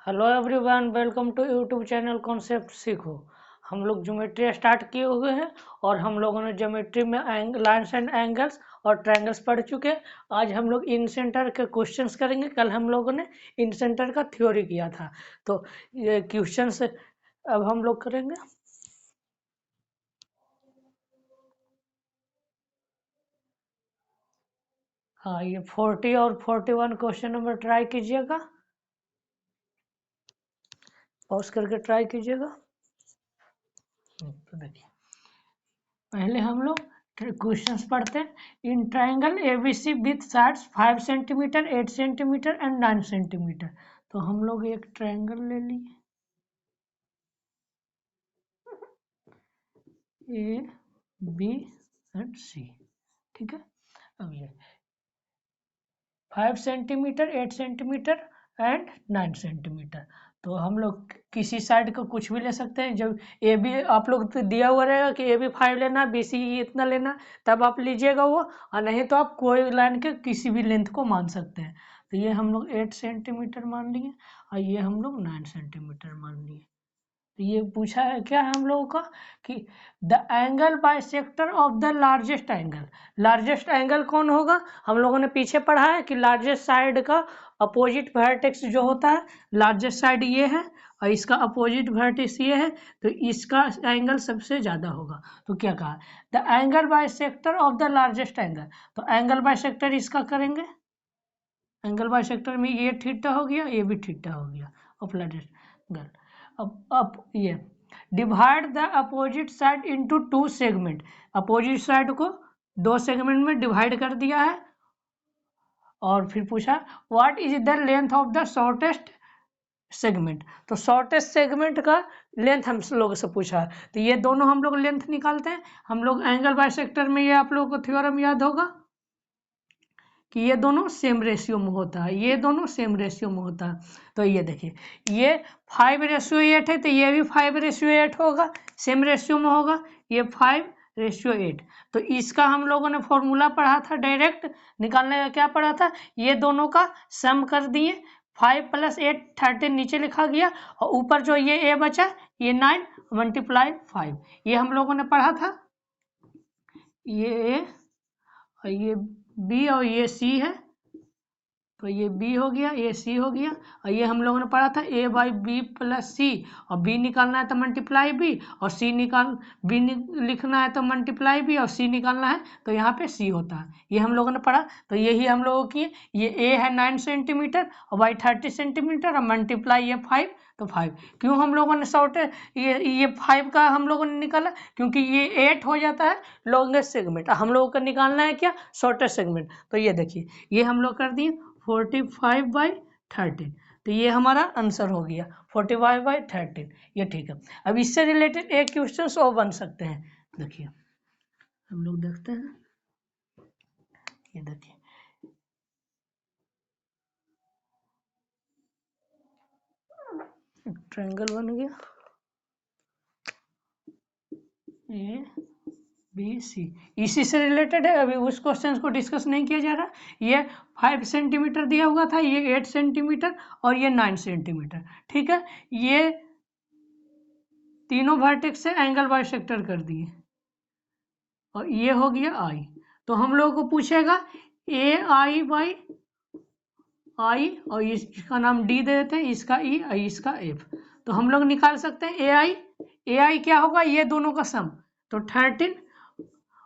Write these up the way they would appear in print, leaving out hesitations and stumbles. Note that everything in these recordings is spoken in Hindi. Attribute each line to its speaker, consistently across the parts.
Speaker 1: Hello everyone, welcome to YouTube channel concept सीखो। हम लोग ज्योमेट्री स्टार्ट किए हुए हैं और हम लोगों ने ज्योमेट्री में लाइन्स एंड एंगल्स और ट्रायंगल्स पढ़ चुके हैं। आज हम लोग इन सेंटर के क्वेश्चंस करेंगे। कल हम लोगों ने इन सेंटर का थ्योरी किया था, तो ये क्वेश्चंस अब हम लोग करेंगे। हाँ, ये 40 और 41 क्वेश्चन नंबर ट्राई कीजिएगा, पॉज करके ट्राई कीजिएगा। तो देखिए, पहले हम लोग क्वेश्चंस पढ़ते हैं। In triangle ABC with sides 5 centimetre, 8 centimetre and 9 centimetre. तो हम लोग एक ट्राइंगल ले लिए, ए बी एंड सी। ठीक है, अब ये 5 सेंटीमीटर, 8 सेंटीमीटर एंड 9 सेंटीमीटर। तो हम लोग किसी साइड का कुछ भी ले सकते हैं। जब ए बी आप लोग तो दिया हुआ रहेगा कि ए बी 5 लेना, बी सी इतना लेना, तब आप लीजिएगा वो, और नहीं तो आप कोई लाइन के किसी भी लेंथ को मान सकते हैं। तो ये हम लोग 8 सेंटीमीटर मान लिए और ये हम लोग 9 सेंटीमीटर मान लिए। तो ये पूछा है क्या है हम लोगों का कि the angle bisector of the largest angle. Largest angle कौन होगा? हम लोगों ने पीछे पढ़ा है कि लार्जेस्ट साइड का अपोजिट वर्टेक्स जो होता है, लार्जेस्ट साइड ये है और इसका अपोजिट वर्टेक्स ये है, तो इसका एंगल सबसे ज्यादा होगा। तो क्या कहा, the angle bisector of the largest angle. तो एंगल बाइसेक्टर इसका करेंगे। एंगल बाइसेक्टर में ये थीटा हो गया, ये भी थीटा हो गया ऑफ लार्जेस्ट एंगल। अब ये divide the opposite side into 2 segment. Opposite side को 2 सेगमेंट में डिवाइड कर दिया है। और फिर पूछा what is the length of the shortest segment. तो शॉर्टेस्ट सेगमेंट का लेंथ हम लोग से पूछा है, तो ये दोनों हम लोग लेंथ निकालते हैं। हम लोग एंगल बाइसेक्टर में ये आप लोगों को थ्योरम याद होगा कि ये दोनों सेम रेशियो में होता है, ये दोनों सेम रेशियो में होता है। तो ये देखिए, ये 5:8 है, तो ये भी 5:8 होगा, सेम रेशियो में होगा। ये 5:8। तो इसका हम लोगों ने फॉर्मूला पढ़ा था, डायरेक्ट निकालने का क्या पढ़ा था, ये दोनों का सम कर दिए। 5 + 8 13 नीचे लिखा गया, और ऊपर जो ये ए बचा ये 9 × 5, ये हम लोगों ने पढ़ा था। ये ए और ये बी और ये सी है, तो ये बी हो गया, ये सी हो गया। और ये हम लोगों ने पढ़ा था a/b + c, और b निकालना है तो मल्टीप्लाई b, और c निकाल b लिखना है तो मल्टीप्लाई b, और c निकालना है तो यहाँ पे c होता है। ये हम लोगों ने पढ़ा। तो यही हम लोगों की, ये a है 9 सेंटीमीटर और y 30 सेंटीमीटर, और मल्टीप्लाई ये 5, तो 5। क्यों हम लोगों ने शॉर्ट ये 5 का हम लोगों ने निकाला, क्योंकि ये 8 हो जाता है लॉन्गेस्ट सेगमेंट, हम लोगों को निकालना है क्या, शॉर्टेस्ट सेगमेंट। तो ये देखिए, ये हम लोग कर दिए 45/13। तो ये हमारा आंसर हो गया 45/13। ये ठीक है। अब इससे रिलेटेड एक क्वेश्चन और बन सकते हैं। देखिए, हम लोग देखते हैं, ये देखिए, ट्रायंगल बन गया ए बी सी, इसी से रिलेटेड है। अभी उस क्वेश्चन को डिस्कस नहीं किया जा रहा। ये 5 सेंटीमीटर दिया हुआ था, ये 8 सेंटीमीटर और ये 9 सेंटीमीटर। ठीक है, ये तीनों वर्टेक्स से एंगल बाइसेक्टर कर दिए, और ये हो गया आई। तो हम लोगों को पूछेगा AI/I, और इसका नाम D दे देते हैं, इसका E और इसका F। तो हम लोग निकाल सकते हैं AI क्या होगा, ये दोनों का सम, तो 13,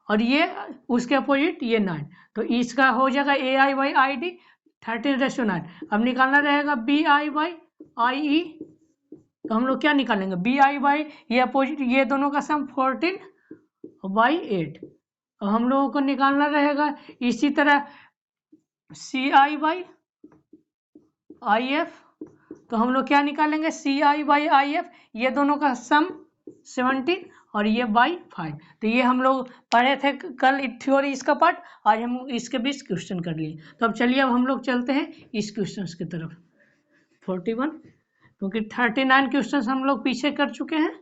Speaker 1: और ये उसके अपोजिट ये 9, तो इसका हो जाएगा AI/ID 13:9। अब निकालना रहेगा BI/IE। तो हम लोग क्या निकालेंगे, BI/ ये अपोजिट, ये दोनों का सम 14/8। अब हम लोगों को निकालना रहेगा इसी तरह CI/IF। तो हम लोग क्या निकालेंगे, CI/IF, ये दोनों का सम 17 और ये बाई 5। तो ये हम लोग पढ़े थे कल थ्योरी इसका पार्ट, आज हम इसके बीच क्वेश्चन कर लिए। तो अब चलिए, अब हम लोग चलते हैं इस क्वेश्चन की तरफ 41, क्योंकि 39 क्वेश्चन हम लोग पीछे कर चुके हैं,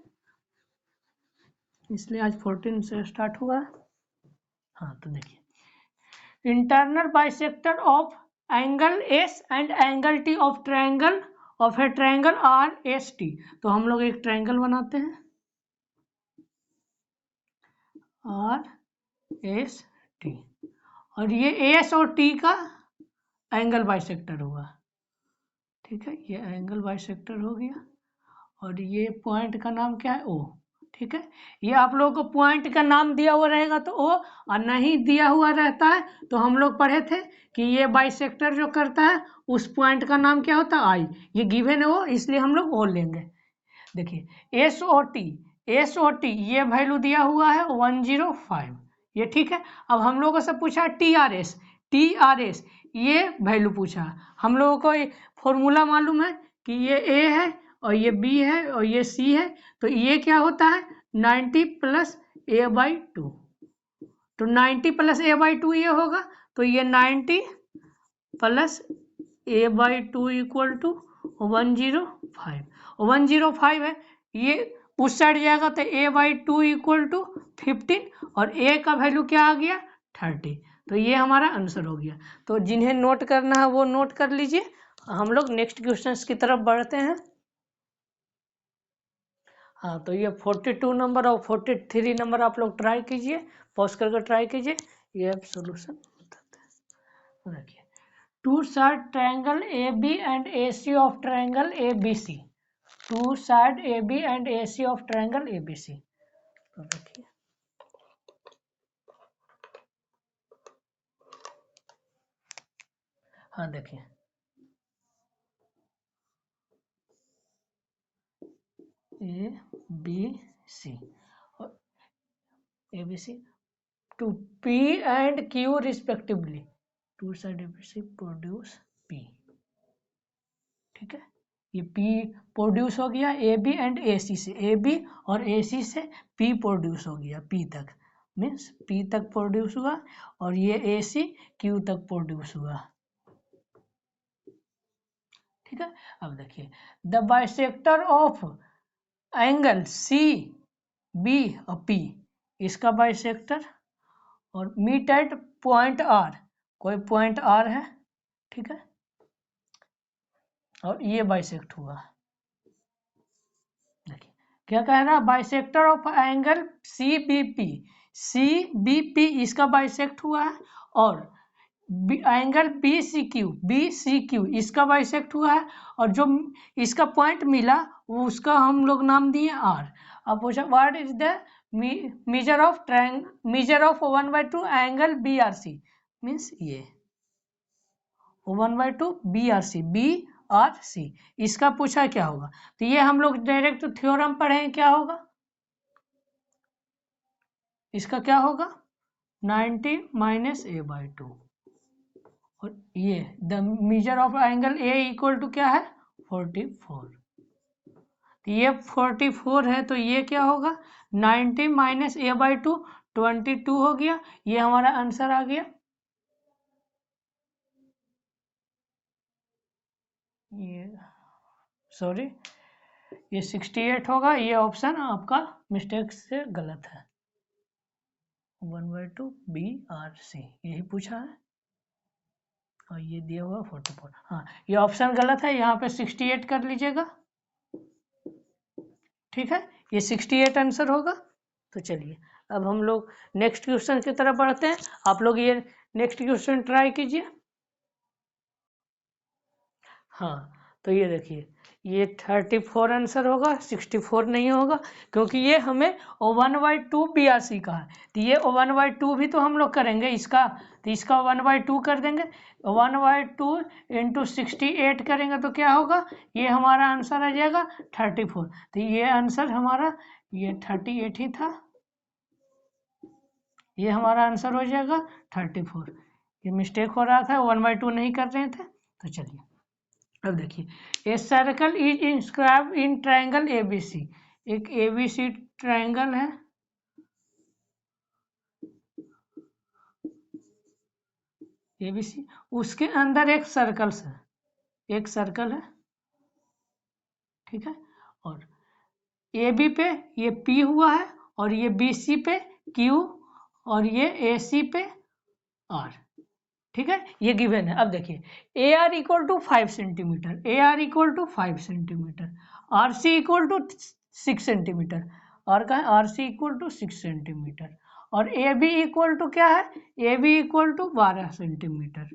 Speaker 1: इसलिए आज 14 से स्टार्ट हुआ है। हाँ, तो देखिए, internal bisector of angle S and angle T of triangle of A triangle R S T. तो हम लोग एक ट्रायंगल बनाते हैं आर एस टी, और ये एस और टी का एंगल बाइसेक्टर हुआ। ठीक है, ये एंगल बाइसेक्टर हो गया, और ये पॉइंट का नाम क्या है, ओ। ठीक है, ये आप लोगों को पॉइंट का नाम दिया हुआ रहेगा तो ओ, और नहीं दिया हुआ रहता है तो हम लोग पढ़े थे कि ये बाइसेक्टर जो करता है उस पॉइंट का नाम क्या होता है, आई। ये गिवन है वो, इसलिए हम लोग ओ लेंगे। देखिए एस ओ टी ये वैल्यू दिया हुआ है 105, ये ठीक है। अब हम लोगों से पूछा टी आर एस ये वैल्यू पूछा। हम लोगों को फॉर्मूला मालूम है कि ये ए है और ये बी है और ये सी है, तो ये क्या होता है 90 प्लस ए बाई टू। तो 90 प्लस ए बाई टू ये होगा, तो ये 90 plus a by two equal to 105। 105 है, ये उस साइड जाएगा तो a by two equal to 15, और ए का वैल्यू क्या आ गया 30। तो ये हमारा आंसर हो गया। तो जिन्हें नोट करना है वो नोट कर लीजिए। हम लोग नेक्स्ट क्वेश्चन की तरफ बढ़ते हैं। हाँ, तो ये 42 नंबर और 43 नंबर आप लोग ट्राई कीजिए, पॉज करके ट्राई कीजिए, ये सोल्यूशन बताते हैं। देखिए, two side triangle A B and A C of triangle A B C. Two side A B and A C of triangle A B C. तो देखिए, हाँ देखिए, ए बी सी और A B C to P and Q respectively. Two side A B C produce P. ठीक है, ये P प्रोड्यूस हो गया ए बी एंड ए सी से, ए बी और ए सी से P प्रोड्यूस हो गया, P तक मीन्स P तक प्रोड्यूस हुआ, और ये ए सी Q तक प्रोड्यूस हुआ। ठीक है, अब देखिए, the bisector of angle C B और P, इसका बाइसेक्टर, और मीट एट पॉइंट आर, कोई पॉइंट आर है। ठीक है, और ये बाइसेक्ट हुआ। देखिए क्या कह रहा है, bisector of angle C B P इसका बाइसेक्ट हुआ है, और एंगल बी सी क्यू इसका बाइसेक्ट हुआ है, और जो इसका पॉइंट मिला वो उसका हम लोग नाम दिए आर। अब पूछा what is the measure of 1/2 angle B R C, means ये 1/2 बी आर सी इसका पूछा क्या होगा। तो ये हम लोग डायरेक्ट थ्योरम पढ़ें, क्या होगा इसका, क्या होगा 90 माइनस ए बाई टू, और ये the measure of angle A equal to क्या है 44। तो ये 44 है, तो ये क्या होगा 90 माइनस ए बाई टू 22 हो गया। ये हमारा आंसर आ गया। ये सॉरी, ये 68 होगा, ये ऑप्शन आपका मिस्टेक से गलत है। 1/2 बी आर सी यही पूछा है, और ये दिया हुआ 44। हाँ, ये ऑप्शन गलत है, यहाँ पे 68 कर लीजिएगा। ठीक है, ये 68 आंसर होगा। तो चलिए, अब हम लोग नेक्स्ट क्वेश्चन की तरफ बढ़ते हैं। आप लोग ये नेक्स्ट क्वेश्चन ट्राई कीजिए। हाँ, तो ये देखिए, ये 34 आंसर होगा, 64 नहीं होगा, क्योंकि ये हमें 1/2 बी आर सी का है। तो ये 1/2 भी तो हम लोग करेंगे इसका, तो इसका 1/2 कर देंगे। 1/2 इंटू 68 करेंगे तो क्या होगा, ये हमारा आंसर आ जाएगा 34। तो ये आंसर हमारा ये 38 ही था, ये हमारा आंसर हो जाएगा 34। ये मिस्टेक हो रहा था, 1/2 नहीं कर रहे थे। तो चलिए, अब देखिए, a circle is inscribe in triangle ABC. एक एबीसी ट्रायंगल है, एबीसी, उसके अंदर एक सर्कल है, एक सर्कल है। ठीक है, और ए बी पे ये पी हुआ है, और ये बी सी पे क्यू, और ये ए सी पे आर। ठीक है, ये गिवन है। अब देखिए A R equal to 5 centimetre, A R equal to 5 centimetre, R C equal to 6 centimetre, और का है R C equal to 6 centimetre, और ए बी इक्वल टू क्या है, A B equal to 12 centimetre.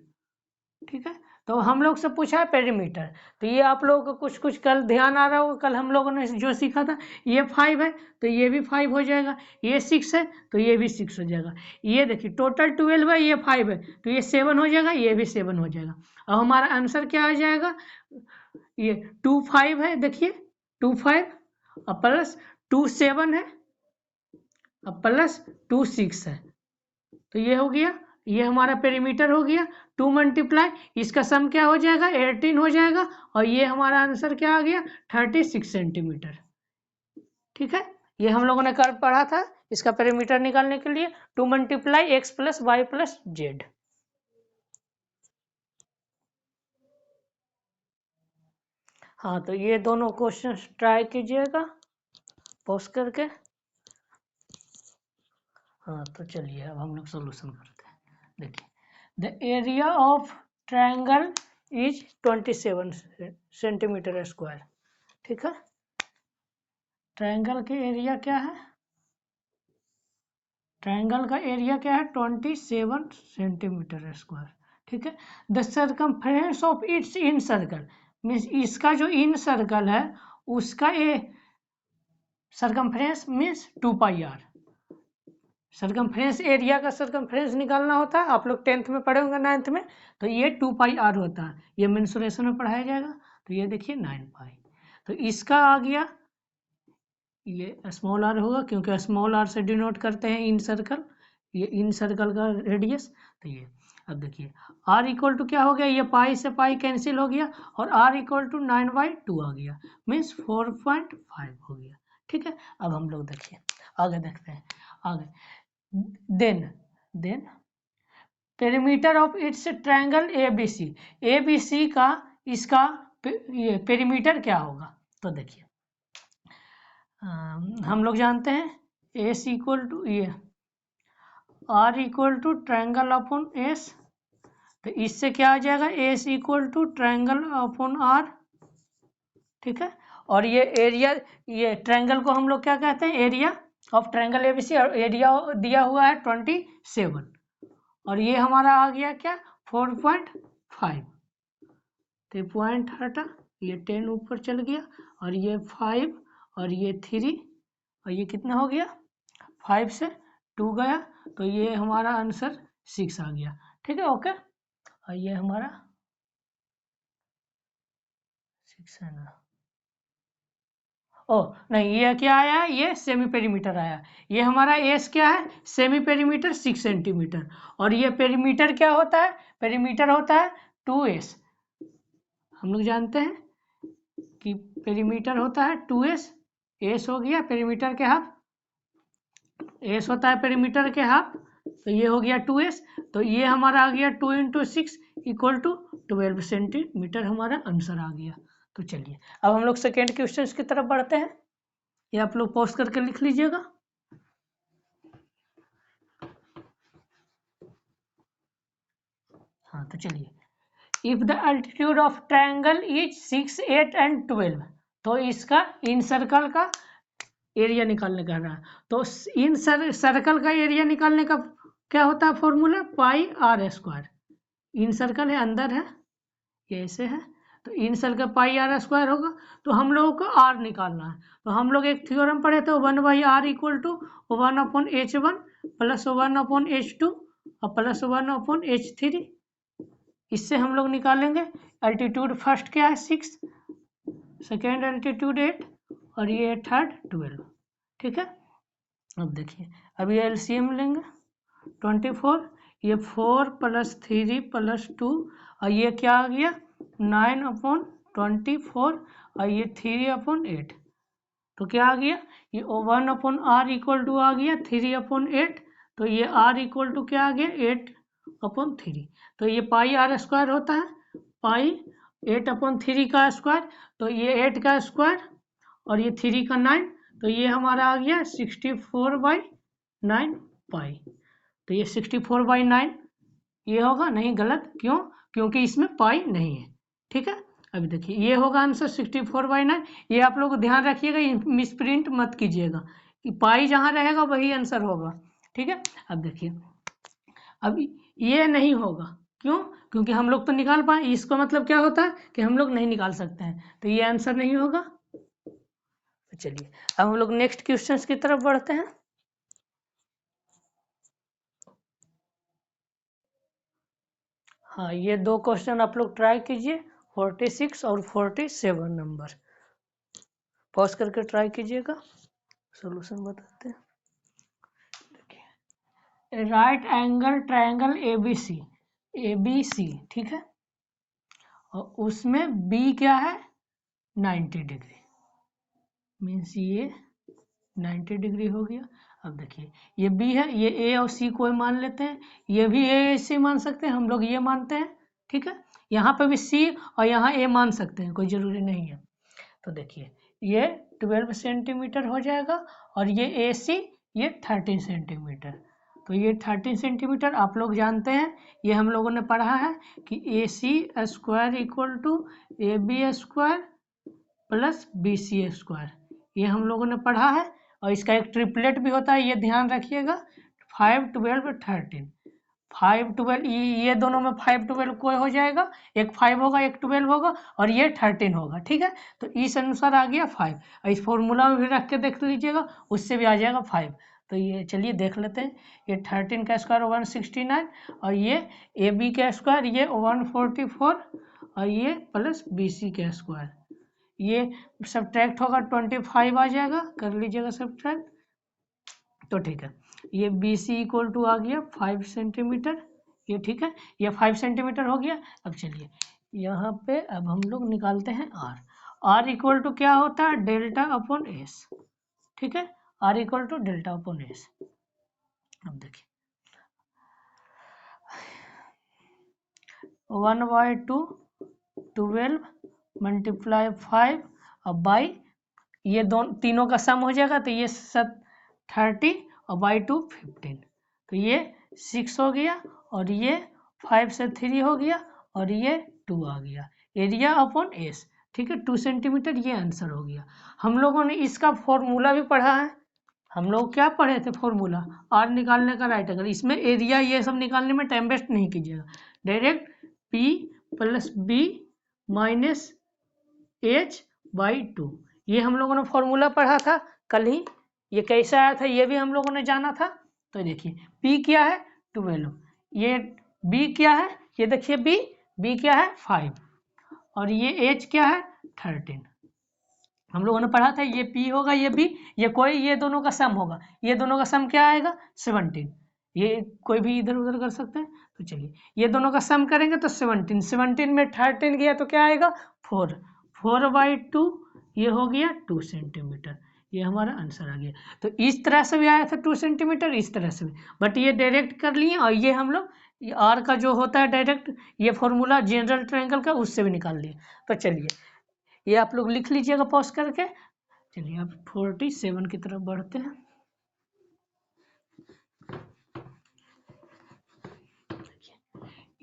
Speaker 1: ठीक है, तो हम लोग से पूछा है पेरीमीटर, तो ये आप लोगों को कुछ कुछ कल ध्यान आ रहा होगा, कल हम लोगों ने जो सीखा था, ये 5 है तो ये भी 5 हो जाएगा, ये 6 है तो ये भी 6 हो जाएगा, ये देखिए टोटल 12 है, ये 5 है तो ये 7 हो जाएगा, ये भी 7 हो जाएगा। अब हमारा आंसर क्या आ जाएगा, ये 2 5 है, देखिए 2 5 और प्लस 2 7 है और प्लस 2 6 है, तो ये हो गया, ये हमारा पेरीमीटर हो गया। 2 मल्टीप्लाई इसका सम क्या हो जाएगा, 18 हो जाएगा, और ये हमारा आंसर क्या आ गया, 36 सेंटीमीटर। ठीक है, ये हम लोगों ने कर पढ़ा था इसका पेरीमीटर निकालने के लिए, 2 multiply x plus y plus z. हाँ, तो ये दोनों क्वेश्चन ट्राई कीजिएगा पॉज करके। हाँ, तो चलिए अब हम लोग सोल्यूशन करते हैं। देखिए the area of triangle is 27 centimetre square. ठीक है, ट्रायंगल के एरिया क्या है, ट्रायंगल का एरिया क्या है, 27 सेंटीमीटर स्क्वायर। ठीक है, the circumference of its in circle means इसका जो इन सर्कल है उसका a circumference means 2 pi r. Circumference area का सर्कमफ्रेंस निकालना होता है, आप लोग 10th में पढ़े होंगे 9th में, तो ये 2 पाई आर होता है, ये मेंसुरेशन में पढ़ाया जाएगा। तो ये देखिए 9 पाई, तो इसका आ गया, ये स्मॉल आर होगा क्योंकि स्मॉल आर से डिनोट करते हैं इन सर्कल, ये इन सर्कल का रेडियस। तो ये अब देखिए आर इक्वल टू क्या हो गया, ये पाई से पाई कैंसिल हो गया और आर इक्वल टू 9/2 आ गया, मीन्स 4.5 हो गया। ठीक है, अब हम लोग देखिए आगे देखते हैं आगे। Then perimeter of its triangle ABC, ABC का इसका ये पेरीमीटर क्या होगा, तो देखिए हम लोग जानते हैं एस इक्वल टू ये r equal to triangle upon s, तो इससे क्या आ जाएगा, s equal to triangle upon r. ठीक है, और ये एरिया, ये ट्रायंगल को हम लोग क्या कहते हैं, एरिया ऑफ ट्रायंगल ABC, और एरिया दिया हुआ है 27, और ये हमारा आ गया क्या 4.5, तो पॉइंट हटा, ये 10 ऊपर चल गया, और ये 5 और ये 3, और ये कितना हो गया 5 से 2 गया, तो ये हमारा आंसर 6 आ गया। ठीक है, ओके, और ये हमारा 6 है ना, ओ नहीं, ये क्या आया है, ये सेमी पेरीमीटर आया, ये हमारा एस क्या है, सेमी पेरीमीटर 6 सेंटीमीटर, और ये पेरीमीटर क्या होता है, पेरीमीटर होता है 2s। हम लोग जानते हैं कि पेरीमीटर होता है 2s, एस हो गया पेरीमीटर के हाफ, एस होता है पेरीमीटर के हाफ, तो ये हो गया 2s, तो ये हमारा आ गया 2 × 6 इक्वल टू 12 सेंटीमीटर, हमारा आंसर आ गया। तो चलिए अब हम लोग सेकेंड क्वेश्चन की तरफ बढ़ते हैं, ये आप लोग पॉज करके लिख लीजिएगा। हाँ, तो चलिए if the altitude of triangle is 6 8 and 12, तो इसका इन सर्कल का एरिया निकालने का रहा, तो इन सर्कल का एरिया निकालने का क्या होता है फॉर्मूला, पाई आर स्क्वायर, इन सर्कल है अंदर है, ये ऐसे है, तो incircle pi r square होगा, तो हम लोगों को आर निकालना है, तो हम लोग एक थ्योरम पढ़े थे 1/r equal to 1/h1 plus 1/h2 और प्लस 1/h3, इससे हम लोग निकालेंगे अल्टीट्यूड फर्स्ट क्या है 6, सेकेंड अल्टीट्यूड 8 और ये थर्ड 12। ठीक है, अब देखिए अब ये एलसीएम लेंगे 24, ये 4 + 3 + 2, और ये क्या आ गया 9/24, और ये 3/8, तो क्या आ गया, ये 1/r इक्वल टू आ गया 3/8, तो ये r इक्वल टू क्या आ गया 8/3, तो ये पाई आर स्क्वायर होता है, पाई 8/3 का स्क्वायर, तो ये 8 का स्क्वायर और ये 3 का 9, तो ये हमारा आ गया 64/9 पाई, तो ये 64/9 ये होगा नहीं, गलत। क्यों? क्योंकि इसमें पाई नहीं है। ठीक है, अभी देखिए ये होगा आंसर 64/9। ये आप लोग ध्यान रखिएगा, मिसप्रिंट मत कीजिएगा कि पाई जहाँ रहेगा वही आंसर होगा। ठीक है, अब देखिए अब ये नहीं होगा। क्यों? क्योंकि हम लोग तो निकाल पाए, इसका मतलब क्या होता है कि हम लोग नहीं निकाल सकते हैं, तो ये आंसर नहीं होगा। तो चलिए अब हम लोग नेक्स्ट क्वेश्चन की तरफ बढ़ते हैं। हाँ, ये दो क्वेश्चन आप लोग ट्राई कीजिए, 46 और 47 नंबर। पॉज करके ट्राई कीजिएगा, सॉल्यूशन बताते हैं। देखिए राइट एंगल ट्रायंगल एबीसी, ठीक है, और उसमें बी क्या है 90 डिग्री, मीन्स ये 90 डिग्री हो गया। अब देखिए ये बी है, ये ए और सी कोई मान लेते हैं, ये भी ए सी मान सकते हैं, हम लोग ये मानते हैं। ठीक है, यहाँ पे भी सी और यहाँ ए मान सकते हैं, कोई जरूरी नहीं है। तो देखिए ये 12 सेंटीमीटर हो जाएगा और ये ए सी ये 13 सेंटीमीटर। तो ये 13 सेंटीमीटर आप लोग जानते हैं, ये हम लोगों ने पढ़ा है कि A C square equal to A B square plus B C square, ये हम लोगों ने पढ़ा है। और इसका एक ट्रिपलेट भी होता है, ये ध्यान रखिएगा, 5 12 13। 5 12 ये दोनों में 5 12 कोई हो जाएगा, एक 5 होगा एक 12 होगा और ये 13 होगा। ठीक है, तो इस अनुसार आ गया 5, और इस फॉर्मूला में भी रख के देख लीजिएगा, उससे भी आ जाएगा 5। तो ये चलिए देख लेते हैं, ये 13 का स्क्वायर 169 और ये ए बी का स्क्वायर ये 144 और ये प्लस बी सी का स्क्वायर, ये सब्ट्रैक्ट होगा 25 आ जाएगा, कर लीजिएगा सब्ट्रैक्ट। तो ठीक है, ये बी सी इक्वल टू आ गया 5 सेंटीमीटर, ये ठीक है, ये 5 सेंटीमीटर हो गया। अब चलिए यहाँ पे अब हम लोग निकालते हैं आर इक्वल टू क्या होता है डेल्टा अपॉन एस। ठीक है, r equal to delta upon s. अब देखिए 1/2 12 मल्टीप्लाई 5 अब बाई ये तीनों का सम हो जाएगा, तो ये 30 और बाई 2 15, तो ये 6 हो गया और ये 5 से 3 हो गया और ये 2 आ गया, एरिया अपॉन एस। ठीक है, 2 सेंटीमीटर, ये आंसर हो गया। हम लोगों ने इसका फॉर्मूला भी पढ़ा है, हम लोग क्या पढ़े थे फॉर्मूला, आर निकालने का राइट एंगल, इसमें एरिया ये सब निकालने में टाइम वेस्ट नहीं कीजिएगा, direct p plus b minus h by 2, ये हम लोगों ने फॉर्मूला पढ़ा था कल ही, ये कैसा आया था ये भी हम लोगों ने जाना था। तो देखिए P क्या है 12, ये B क्या है, ये देखिए B क्या है 5 और ये H क्या है 13, हम लोगों ने पढ़ा था ये P होगा ये B, ये दोनों का सम होगा, ये दोनों का सम क्या आएगा 17, ये कोई भी इधर उधर कर सकते हैं। तो चलिए ये दोनों का सम करेंगे तो 17 में 13 गया तो क्या आएगा 4/2, ये हो गया 2 सेंटीमीटर, ये हमारा आंसर आ गया। तो इस तरह से भी आया था 2 सेंटीमीटर, इस तरह से भी, बट ये डायरेक्ट कर लिए और ये हम लोग आर का जो होता है डायरेक्ट ये फॉर्मूला जनरल ट्रायंगल का उससे भी निकाल लिए। तो चलिए ये आप लोग लिख लीजिएगा पॉज करके। चलिए अब 47 की तरफ बढ़ते हैं।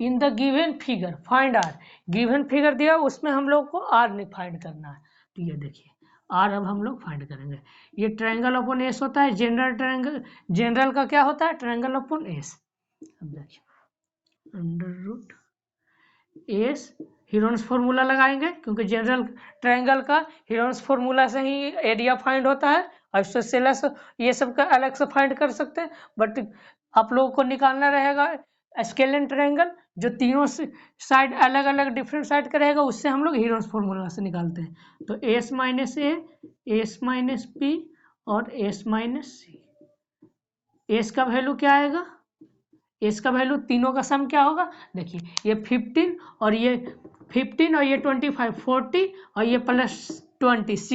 Speaker 1: In the given figure find r, given figure दिया उसमें हम लोग को आर फाइंड करना है। तो ये देखिए आर अब हम लोग फाइंड करेंगे, ये ट्रायंगल अपॉन एस होता है, जनरल ट्रायंगल, जनरल का क्या होता है ट्रायंगल अपॉन एस। अब देखिए under root s Heron's formula लगाएंगे, क्योंकि जनरल ट्रायंगल का हीरोन्स फॉर्मूला से ही एरिया फाइंड होता है, और इससे ये सब का अलग से फाइंड कर सकते हैं, बट आप लोगों को निकालना रहेगा स्केलेन ट्रायंगल, जो तीनों साइड अलग अलग डिफरेंट साइड का रहेगा, उससे हम लोग हीरोन्स फॉर्मूला से निकालते हैं। तो S minus a, s minus P और एस माइनस सी, एस का वैल्यू क्या आएगा, एस का वैल्यू तीनों का सम क्या होगा, देखिए ये 15 और ये 25 40 और ये प्लस 20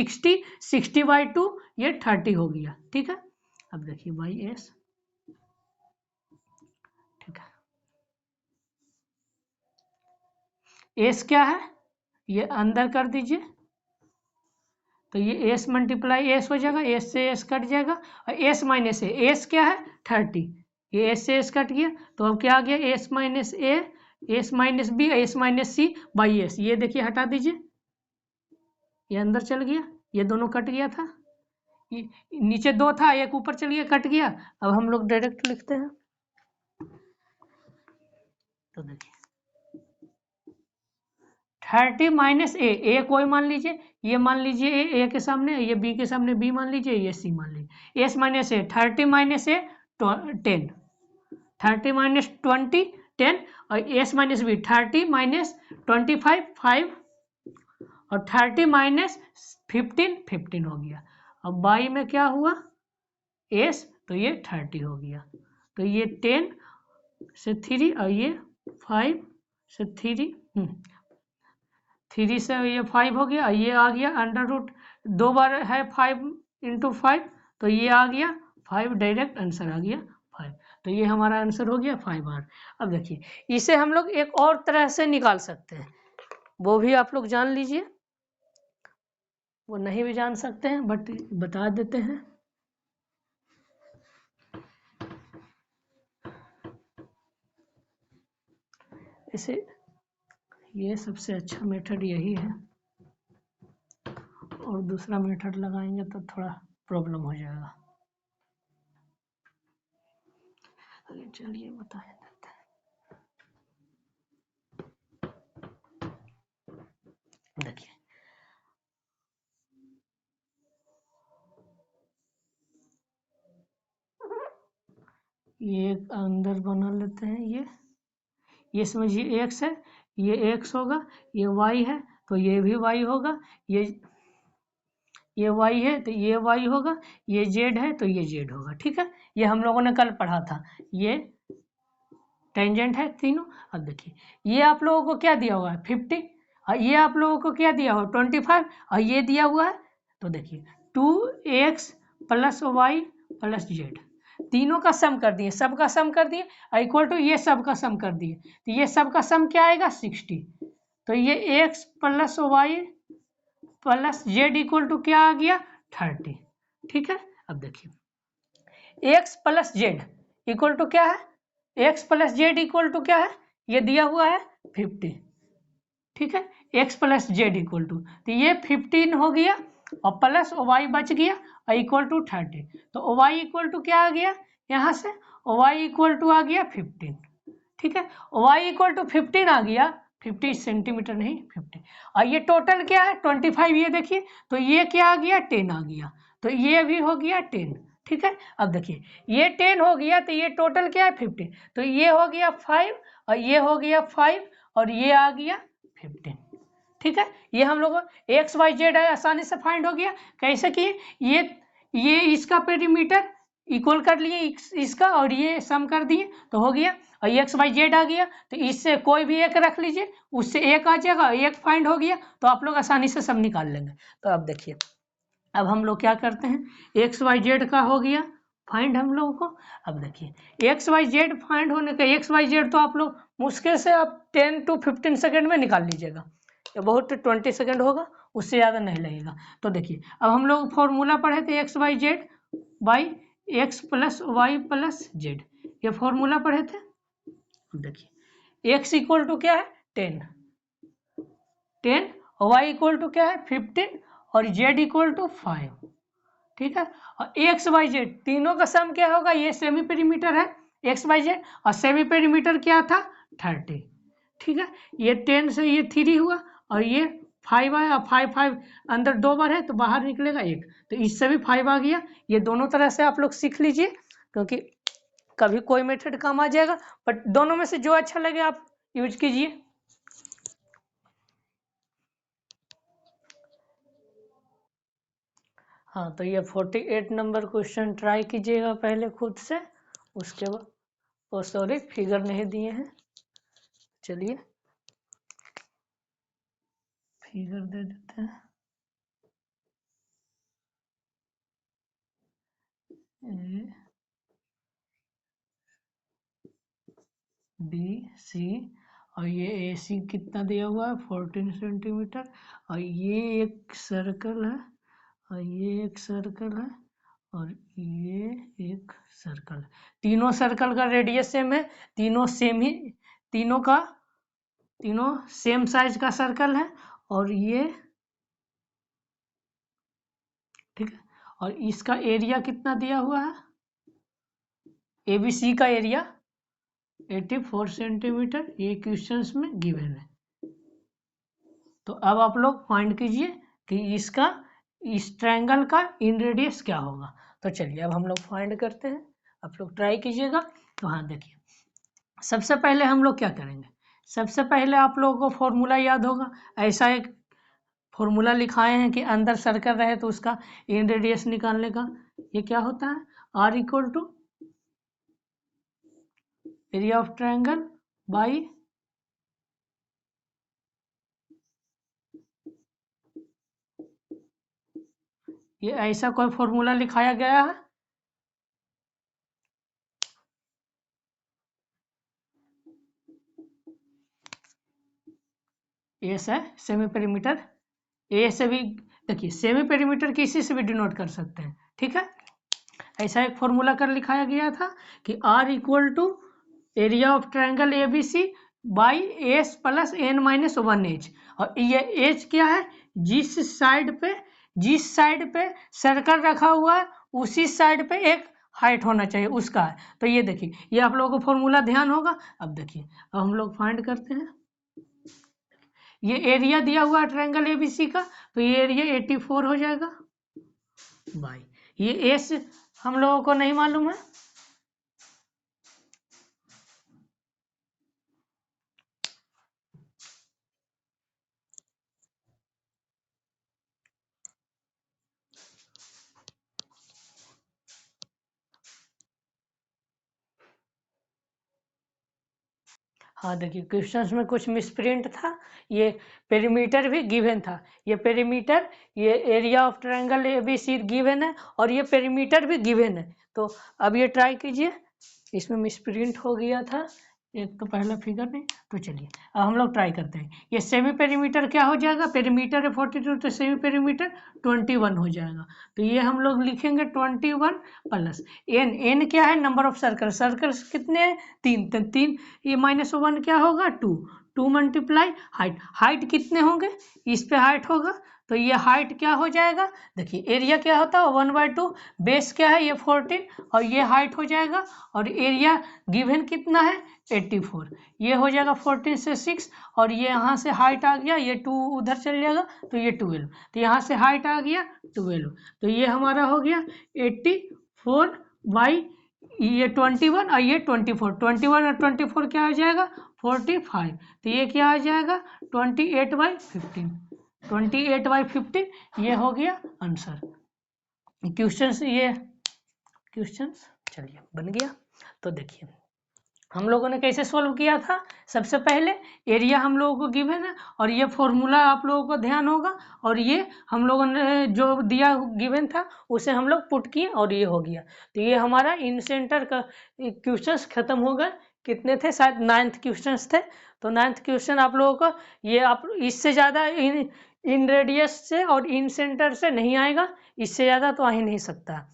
Speaker 1: 60/2 ये 30 हो गया। ठीक है, अब देखिए बाई एस, ठीक है, एस क्या है ये अंदर कर दीजिए, तो ये एस मल्टीप्लाई एस हो जाएगा, एस से एस कट जाएगा और एस माइनस ए, एस क्या है 30, ये एस से एस कट गया, तो अब क्या आ गया, s minus a, s minus b, s minus c by s. ये देखिए हटा दीजिए, ये अंदर चल गया, ये दोनों कट गया था, ये नीचे 2 था, एक ऊपर चल गया, कट गया। अब हम लोग डायरेक्ट लिखते हैं, तो देखिए 30 माइनस ए कोई मान लीजिए, ये मान लीजिए ए के सामने, ये बी के सामने बी मान लीजिए, ये सी मान लीजिए। एस माइनस ए, 30 माइनस ए 10, 30 माइनस 20 10, और एस माइनस बी 30 माइनस 25 5, और 30 माइनस 15 15 हो गया। अब बाई में क्या हुआ, एस, तो ये 30 हो गया, तो ये 10 से 3, और ये 5 से 3, 3 से ये 5 हो गया, ये आ गया अंडर रूट, 2 बार है 5 इंटू 5, तो ये आ गया 5, डायरेक्ट आंसर आ गया 5। तो ये हमारा आंसर हो गया 5R। अब देखिए इसे हम लोग एक और तरह से निकाल सकते हैं, वो भी आप लोग जान लीजिए, वो नहीं भी जान सकते हैं बट बता देते हैं। इसे, ये सबसे अच्छा मेथड यही है, और दूसरा मेथड लगाएंगे तो थोड़ा प्रॉब्लम हो जाएगा। चलिए बता देते हैं, देखिए ये अंदर बना लेते हैं, ये समझिए x है, ये x होगा, ये y है तो ये भी y होगा, ये y है तो ये y होगा, ये z है तो ये z होगा। ठीक है, ये हम लोगों ने कल पढ़ा था, ये टेंजेंट है तीनों। अब देखिए ये आप लोगों को क्या दिया हुआ है 50, और ये आप लोगों को क्या दिया हुआ 25, और ये दिया हुआ है, तो देखिए 2x plus y plus Z, तीनों का सम कर दिए, सबका सम कर दिए, इक्वल टू ये सब का सम कर दिए, तो ये सब का सम क्या आएगा 60, तो ये x plus y plus z equal to क्या आ गया 30। ठीक है, अब देखिए x plus z equal to क्या है, x plus z equal to क्या है, ये दिया हुआ है 50। ठीक है, x plus z equal to, तो ये 15 हो गया, और प्लस y बच गया, और इक्वल टू 30, तो y इक्वल टू क्या आ गया यहाँ से, y इक्वल टू आ गया 15। ठीक है, y इक्वल टू 15 आ गया, 50 सेंटीमीटर नहीं 50, और ये टोटल क्या है 25, ये देखिए, तो ये क्या आ गया 10 आ गया, तो ये भी हो गया 10। ठीक है, अब देखिए ये 10 हो गया, तो ये टोटल क्या है 50, तो ये हो गया 5, और ये हो गया 5, और ये आ गया 15। ठीक है, ये हम लोग एक्स वाई जेड आसानी से फाइंड हो गया, कैसे किए, ये इसका पेरीमीटर इक्वल कर लिए इसका, और ये सम कर दिए तो हो गया, और एक्स वाई जेड आ गया, तो इससे कोई भी एक रख लीजिए, उससे एक आ जाएगा, एक फाइंड हो गया, तो आप लोग आसानी से सब निकाल लेंगे। तो अब देखिए, अब हम लोग क्या करते हैं, एक्स वाई जेड का हो गया फाइंड हम लोगों को। अब देखिए एक्स वाई जेड फाइंड होने का, एक्स वाई जेड तो आप लोग मुश्किल से आप 10 to 15 सेकेंड में निकाल लीजिएगा, या बहुत 20 सेकेंड होगा, उससे ज़्यादा नहीं लगेगा। तो देखिए अब हम लोग फॉर्मूला पढ़े थे x y z by x plus y plus z, ये फॉर्मूला पढ़े थे। देखिए एक्स इक्वल टू क्या है 10, 10, और वाई इक्वल टू क्या है 15, और जेड इक्वल टू 5। ठीक है, और एक्स वाई जेड तीनों का सम क्या होगा, ये सेमी पेरीमीटर है एक्स वाई जेड, और सेमी पेरीमीटर क्या था 30। ठीक है, ये 10 से ये 3 हुआ, और ये 5 आया, 5 5 अंदर 2 बार है तो बाहर निकलेगा 1, तो इससे भी 5 आ गया। ये दोनों तरह से आप लोग सीख लीजिए, क्योंकि कभी कोई मेथड काम आ जाएगा, बट दोनों में से जो अच्छा लगे आप यूज कीजिए। हाँ, तो ये 48 नंबर क्वेश्चन ट्राई कीजिएगा पहले खुद से, उसके बाद, ओ सॉरी फिगर नहीं दिए हैं, चलिए फिगर दे देते हैं। ए बी सी, और ये ए सी कितना दिया हुआ है 14 सेंटीमीटर, और ये एक सर्कल है, और ये एक सर्कल है, और ये एक सर्कल। तीनों सर्कल का रेडियस सेम है, तीनों सेम साइज का सर्कल है। और ये ठीक है, और इसका एरिया कितना दिया हुआ है, ABC का एरिया 84 सेंटीमीटर, ये क्वेश्चंस में गिवन है। तो अब आप लोग फाइंड कीजिए कि इसका इस ट्रायंगल का इन रेडियस क्या होगा। तो चलिए अब हम लोग फाइंड करते हैं, आप लोग ट्राई कीजिएगा। तो हाँ देखिए, सबसे पहले हम लोग क्या करेंगे, सबसे पहले आप लोगों को फॉर्मूला याद होगा, ऐसा एक फॉर्मूला लिखाए हैं कि अंदर सर्कल रहे तो उसका इन रेडियस निकालने का। ये क्या होता है, R equal to area of triangle by ये ऐसा कोई फॉर्मूला लिखाया गया है। एस है सेमी पेरीमीटर, ए से भी देखिए सेमी पेरीमीटर किसी से भी डिनोट कर सकते हैं, ठीक है। ऐसा एक फॉर्मूला कर लिखाया गया था कि R equal to area of triangle ABC by s plus n minus 1h। और ये h क्या है, जिस साइड पे सर्कल रखा हुआ है उसी साइड पे एक हाइट होना चाहिए उसका है। तो ये देखिए, ये आप लोगों को फॉर्मूला ध्यान होगा। अब देखिए, अब हम लोग फाइंड करते हैं, ये एरिया दिया हुआ है ट्रायंगल ABC का, तो ये एरिया 84 हो जाएगा बाई ये एस हम लोगों को नहीं मालूम है, हाँ देखिए क्वेश्चंस में कुछ मिसप्रिंट था, ये पेरीमीटर भी गिवन था, ये पेरीमीटर, ये area of triangle ABC given है और ये पेरीमीटर भी गिवन है। तो अब ये ट्राई कीजिए, इसमें मिसप्रिंट हो गया था एक तो पहला फिगर नहीं। तो चलिए अब हम लोग ट्राई करते हैं, ये सेमी पेरीमीटर क्या हो जाएगा, पेरीमीटर है 42 तो सेमी पेरीमीटर 21 हो जाएगा। तो ये हम लोग लिखेंगे 21 प्लस n क्या है, नंबर ऑफ सर्कल्स कितने हैं, 3, तो 3 ये -1 क्या होगा 2 मल्टीप्लाई हाइट कितने होंगे, इस पे हाइट होगा तो ये हाइट क्या हो जाएगा, देखिए एरिया क्या होता है 1/2, बेस क्या है ये 14 और ये हाइट हो जाएगा। और एरिया गिवन कितना है 84, ये हो जाएगा 14 से 6 और ये यहाँ से हाइट आ गया, ये 2 उधर चल जाएगा तो ये 12, तो यहाँ से हाइट आ गया 12, तो ये हमारा हो गया 84 बाई ये 21 और ये 21 और 24 क्या आ जाएगा 45, तो ये क्या आ जाएगा 28/15, 28/15 ये हो गया आंसर। क्वेश्चंस चलिए बन गया। तो देखिए हम लोगों ने कैसे सॉल्व किया था, सबसे पहले एरिया हम लोगों को गिवन है और ये फॉर्मूला आप लोगों को ध्यान होगा, और ये हम लोगों ने जो दिया गिवन था उसे हम लोग पुट किए और ये हो गया। तो ये हमारा इन सेंटर का क्वेश्चंस खत्म हो गए, कितने थे शायद 9th क्वेश्चंस थे। तो 9th क्वेश्चन आप लोगों को ये आप इससे ज़्यादा इन रेडियस से और इन सेंटर से नहीं आएगा, इससे ज़्यादा तो आ ही नहीं सकता।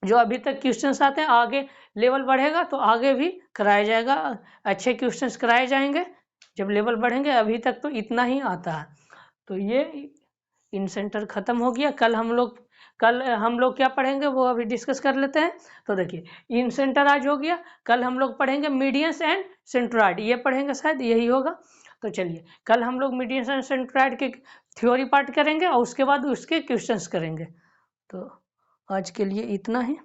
Speaker 1: जो अभी तक क्वेश्चंस आते हैं आगे लेवल बढ़ेगा तो आगे भी कराया जाएगा, अच्छे क्वेश्चंस कराए जाएंगे जब लेवल बढ़ेंगे, अभी तक तो इतना ही आता है। तो ये इन सेंटर खत्म हो गया। कल हम लोग क्या पढ़ेंगे वो अभी डिस्कस कर लेते हैं। तो देखिए इन सेंटर आज हो गया, कल हम लोग पढ़ेंगे मीडियंस एंड सेंट्रॉइड, ये पढ़ेंगे शायद यही होगा। तो चलिए कल हम लोग मीडियंस एंड सेंट्रॉइड के थ्योरी पार्ट करेंगे और उसके बाद उसके क्वेश्चंस करेंगे। तो आज के लिए इतना ही।